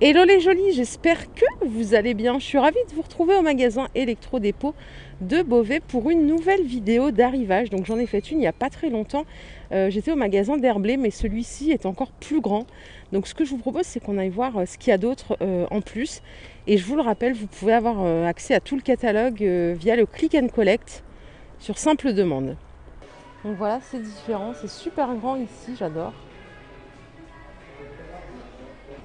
Hello les jolis, j'espère que vous allez bien. Je suis ravie de vous retrouver au magasin Electro-Dépôt de Beauvais pour une nouvelle vidéo d'arrivage. Donc j'en ai fait une il n'y a pas très longtemps. J'étais au magasin d'Herblay, mais celui-ci est encore plus grand. Donc ce que je vous propose, c'est qu'on aille voir ce qu'il y a d'autre en plus. Et je vous le rappelle, vous pouvez avoir accès à tout le catalogue via le Click and Collect sur simple demande. Donc voilà, c'est différent, c'est super grand ici, j'adore.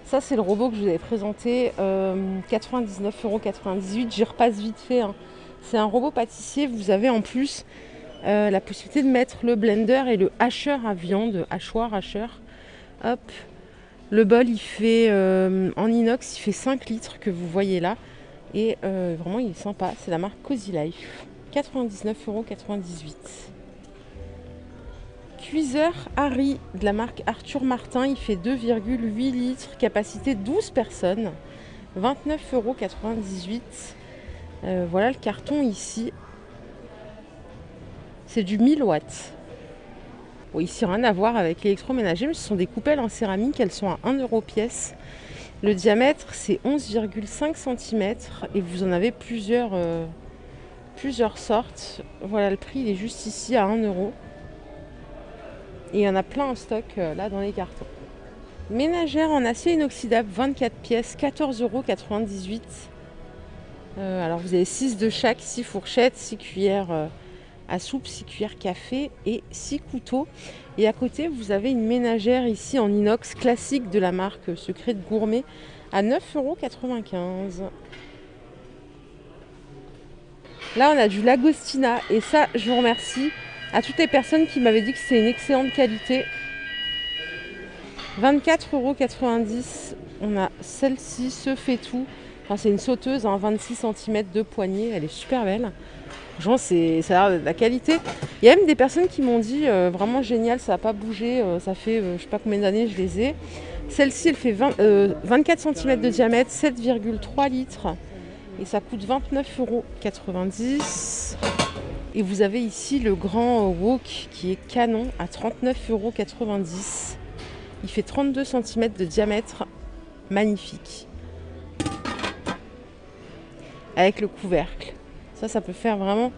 Ça, c'est le robot que je vous avais présenté, 99,98 €. J'y repasse vite fait, hein. C'est un robot pâtissier. Vous avez en plus la possibilité de mettre le blender et le hacheur à viande, hacheur. Hop. Le bol, il fait en inox, il fait 5 litres que vous voyez là. Et vraiment, il est sympa. C'est la marque Cozy Life. 99,98 €. Cuiseur Harry de la marque Arthur Martin, il fait 2,8 litres, capacité 12 personnes, 29,98 €. Voilà le carton ici, c'est du 1000 watts. Bon, ici rien à voir avec l'électroménager, mais ce sont des coupelles en céramique, elles sont à 1 € pièce. Le diamètre c'est 11,5 cm et vous en avez plusieurs sortes. Voilà, le prix il est juste ici à 1 €. Et il y en a plein en stock là dans les cartons. Ménagère en acier inoxydable, 24 pièces, 14,98 €. Alors vous avez 6 de chaque, 6 fourchettes, 6 cuillères à soupe, 6 cuillères café et 6 couteaux. Et à côté vous avez une ménagère ici en inox classique de la marque Secret de Gourmet à 9,95 €. Là on a du Lagostina et ça je vous remercie à toutes les personnes qui m'avaient dit que c'est une excellente qualité. 24,90 €. On a celle-ci, se fait tout. Enfin, c'est une sauteuse, 26 cm de poignée. Elle est super belle. Franchement, ça a l'air de la qualité. Il y a même des personnes qui m'ont dit vraiment génial, ça n'a pas bougé. Ça fait je sais pas combien d'années je les ai. Celle-ci, elle fait 24 cm de diamètre, 7,3 litres. Et ça coûte 29,90 €. Et vous avez ici le grand wok qui est canon à 39,90 €. Il fait 32 cm de diamètre, magnifique. Avec le couvercle. Ça peut faire vraiment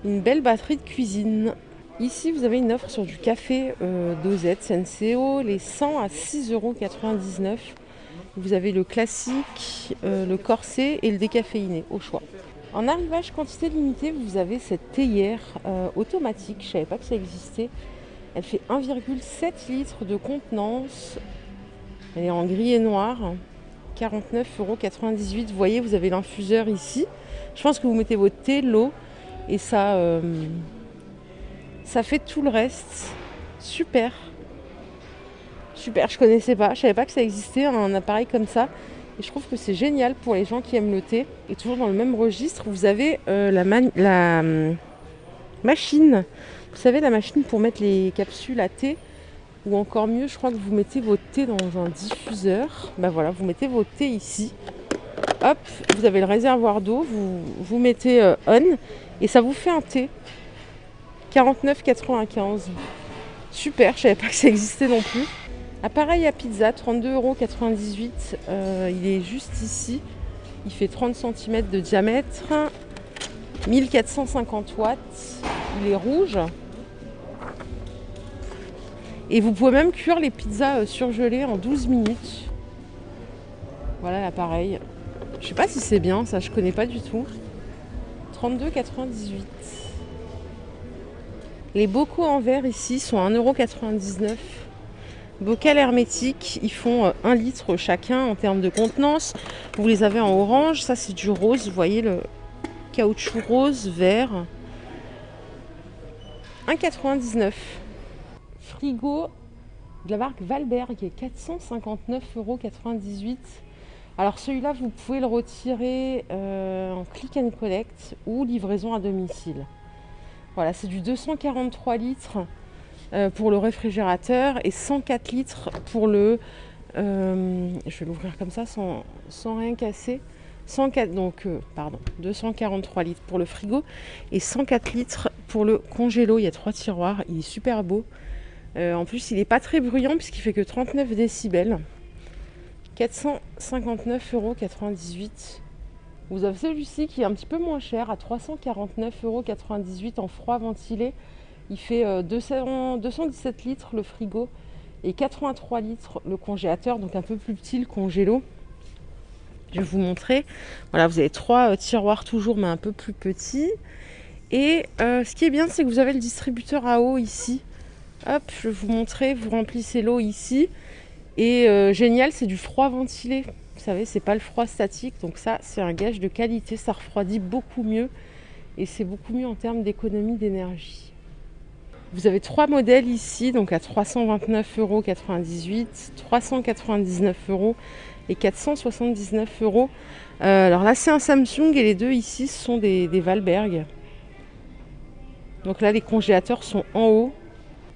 une belle batterie de cuisine. Ici, vous avez une offre sur du café dosette Senseo, les 100 à 6,99 €. Vous avez le classique, le corset et le décaféiné au choix. En arrivage quantité limitée, vous avez cette théière automatique. Je ne savais pas que ça existait. Elle fait 1,7 litres de contenance. Elle est en gris et noir. 49,98 €. Vous voyez, vous avez l'infuseur ici. Je pense que vous mettez votre thé, l'eau et ça fait tout le reste. Super. Super, je connaissais pas. Je savais pas que ça existait, un appareil comme ça. Et je trouve que c'est génial pour les gens qui aiment le thé. Et toujours dans le même registre, vous avez la machine. Vous savez, la machine pour mettre les capsules à thé. Ou encore mieux, je crois que vous mettez votre thé dans un diffuseur. Ben voilà, vous mettez votre thé ici. Hop, vous avez le réservoir d'eau. Vous mettez on. Et ça vous fait un thé. 49,95 €. Super, je savais pas que ça existait non plus. Appareil à pizza, 32,98 €. Il est juste ici. Il fait 30 cm de diamètre. 1450 watts. Il est rouge. Et vous pouvez même cuire les pizzas surgelées en 12 minutes. Voilà l'appareil. Je sais pas si c'est bien, ça je connais pas du tout. 32,98 €. Les bocaux en verre ici sont à 1,99 €. Bocal hermétique, ils font 1 litre chacun en termes de contenance. Vous les avez en orange, ça c'est du rose, vous voyez le caoutchouc rose, vert. 1,99 €. Frigo de la marque Valberg, 459,98 €. Alors celui-là, vous pouvez le retirer en click and collect ou livraison à domicile. Voilà, c'est du 243 litres. Pour le réfrigérateur et 104 litres pour le je vais l'ouvrir comme ça sans rien casser. 243 litres pour le frigo et 104 litres pour le congélo. Il y a 3 tiroirs, il est super beau. En plus il n'est pas très bruyant puisqu'il fait que 39 décibels. 459,98 €. Vous avez celui-ci qui est un petit peu moins cher à 349,98 € en froid ventilé. Il fait 217 litres le frigo et 83 litres le congélateur, donc un peu plus petit le congélo. Je vais vous montrer. Voilà, vous avez 3 tiroirs toujours, mais un peu plus petits. Et ce qui est bien, c'est que vous avez le distributeur à eau ici. Hop, je vais vous montrer. Vous remplissez l'eau ici. Et génial, c'est du froid ventilé. Vous savez, c'est pas le froid statique. Donc ça, c'est un gage de qualité. Ça refroidit beaucoup mieux. Et c'est beaucoup mieux en termes d'économie d'énergie. Vous avez 3 modèles ici, donc à 329,98 €, 399 € et 479 €. Alors là, c'est un Samsung et les deux ici sont des Valberg. Donc là, les congélateurs sont en haut.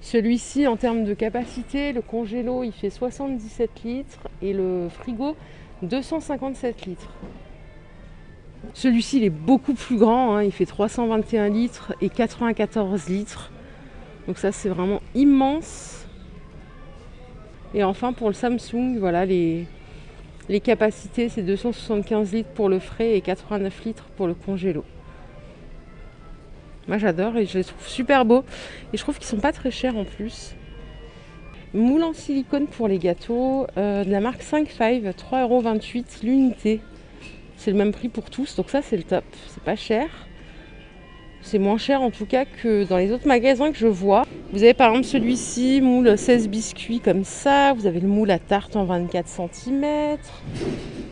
Celui-ci, en termes de capacité, le congélo, il fait 77 litres et le frigo, 257 litres. Celui-ci, il est beaucoup plus grand, hein, il fait 321 litres et 94 litres. Donc ça, c'est vraiment immense. Et enfin, pour le Samsung, voilà, les capacités, c'est 275 litres pour le frais et 89 litres pour le congélo. Moi, j'adore et je les trouve super beaux. Et je trouve qu'ils sont pas très chers en plus. Moule en silicone pour les gâteaux, de la marque 5-5, 3,28 € l'unité. C'est le même prix pour tous, donc ça, c'est le top. C'est pas cher. C'est moins cher en tout cas que dans les autres magasins que je vois. Vous avez par exemple celui-ci, moule 16 biscuits comme ça. Vous avez le moule à tarte en 24 cm.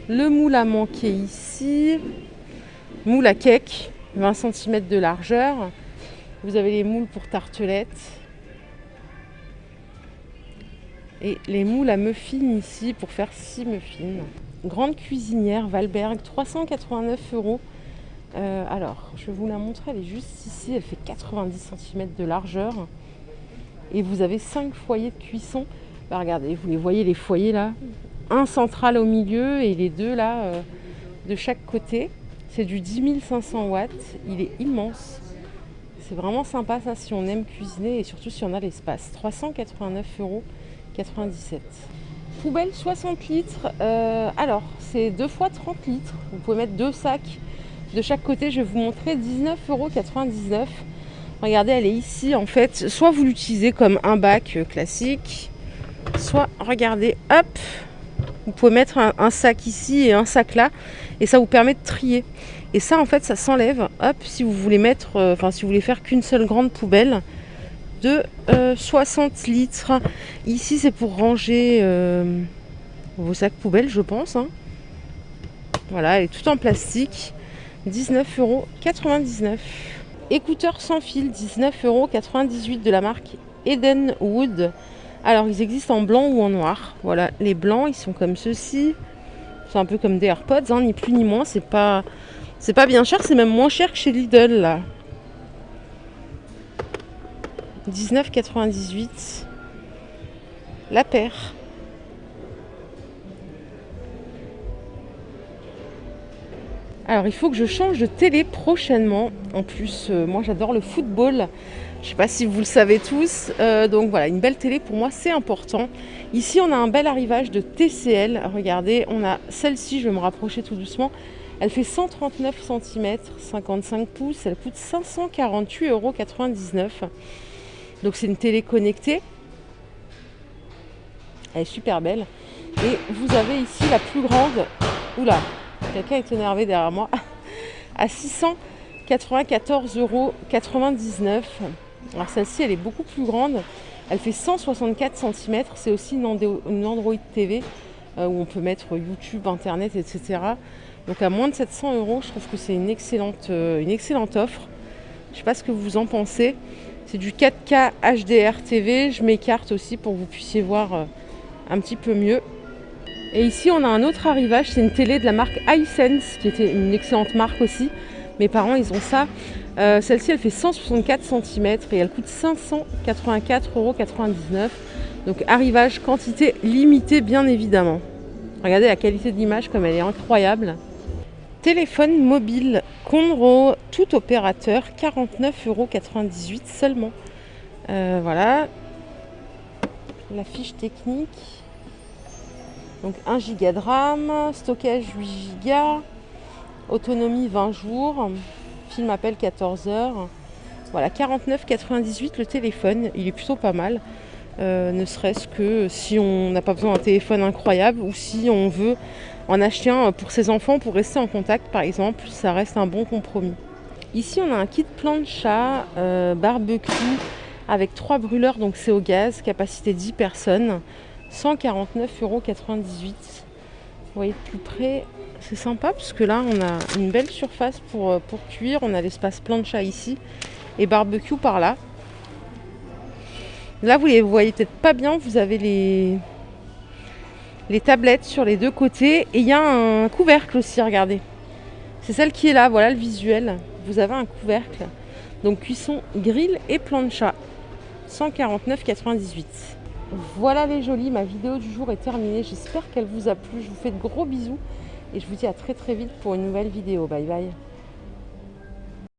Le moule à manquer ici. Moule à cake, 20 cm de largeur. Vous avez les moules pour tartelettes. Et les moules à muffins ici pour faire 6 muffins. Grande cuisinière Valberg, 389 €. Alors, je vais vous la montrer, elle est juste ici, elle fait 90 cm de largeur. Et vous avez 5 foyers de cuisson. Bah, regardez, vous les voyez, les foyers là. Un central au milieu et les deux là de chaque côté. C'est du 10 500 watts, il est immense. C'est vraiment sympa ça si on aime cuisiner et surtout si on a l'espace. 389,97 €. Poubelle 60 litres. Alors, c'est 2 fois 30 litres. Vous pouvez mettre 2 sacs de chaque côté. Je vais vous montrer 19,99 €. Regardez, elle est ici en fait. Soit vous l'utilisez comme un bac classique, soit, regardez, hop, vous pouvez mettre un sac ici et un sac là. Et ça vous permet de trier. Et ça, en fait, ça s'enlève. Hop, si vous voulez mettre, si vous voulez faire qu'une seule grande poubelle de 60 litres. Ici, c'est pour ranger vos sacs poubelles, je pense. Hein. Voilà, elle est toute en plastique. 19,99 €. Écouteurs sans fil, 19,98 € de la marque Edenwood. Alors, ils existent en blanc ou en noir. Voilà, les blancs, ils sont comme ceux-ci. C'est un peu comme des AirPods, hein, ni plus ni moins. C'est pas bien cher, c'est même moins cher que chez Lidl, là. 19,98 € la paire. Alors il faut que je change de télé prochainement. En plus, moi j'adore le football. Je ne sais pas si vous le savez tous. Donc voilà, une belle télé pour moi c'est important. Ici on a un bel arrivage de TCL. Regardez, on a celle-ci, je vais me rapprocher tout doucement. Elle fait 139 cm, 55 pouces. Elle coûte 548,99 €. Donc c'est une télé connectée. Elle est super belle. Et vous avez ici la plus grande. Oula, quelqu'un est énervé derrière moi. À 694,99 €. Alors celle-ci, elle est beaucoup plus grande. Elle fait 164 cm. C'est aussi une Android TV où on peut mettre YouTube, Internet, etc. Donc à moins de 700 €, je trouve que c'est une excellente offre. Je ne sais pas ce que vous en pensez. C'est du 4K HDR TV. Je m'écarte aussi pour que vous puissiez voir un petit peu mieux. Et ici, on a un autre arrivage. C'est une télé de la marque iSense, qui était une excellente marque aussi. Mes parents, ils ont ça. Celle-ci, elle fait 164 cm et elle coûte 584,99 €. Donc arrivage, quantité limitée, bien évidemment. Regardez la qualité de l'image comme elle est incroyable. Téléphone mobile Conro, tout opérateur, 49,98 € seulement. Voilà la fiche technique. Donc 1 giga de RAM, stockage 8 giga, autonomie 20 jours, film appel 14 heures. Voilà, 49,98 le téléphone, il est plutôt pas mal. Ne serait-ce que si on n'a pas besoin d'un téléphone incroyable ou si on veut en acheter un pour ses enfants pour rester en contact par exemple, ça reste un bon compromis. Ici on a un kit plancha barbecue avec 3 brûleurs, donc c'est au gaz, capacité 10 personnes, 149,98 €. Vous voyez de plus près, c'est sympa parce que là on a une belle surface pour cuire, on a l'espace plancha ici et barbecue par là. Là, vous les voyez peut-être pas bien, vous avez les tablettes sur les deux côtés et il y a un couvercle aussi, regardez. C'est celle qui est là, voilà le visuel. Vous avez un couvercle. Donc cuisson, grill et plancha. 149,98 €. Voilà les jolis, ma vidéo du jour est terminée. J'espère qu'elle vous a plu. Je vous fais de gros bisous et je vous dis à très très vite pour une nouvelle vidéo. Bye bye.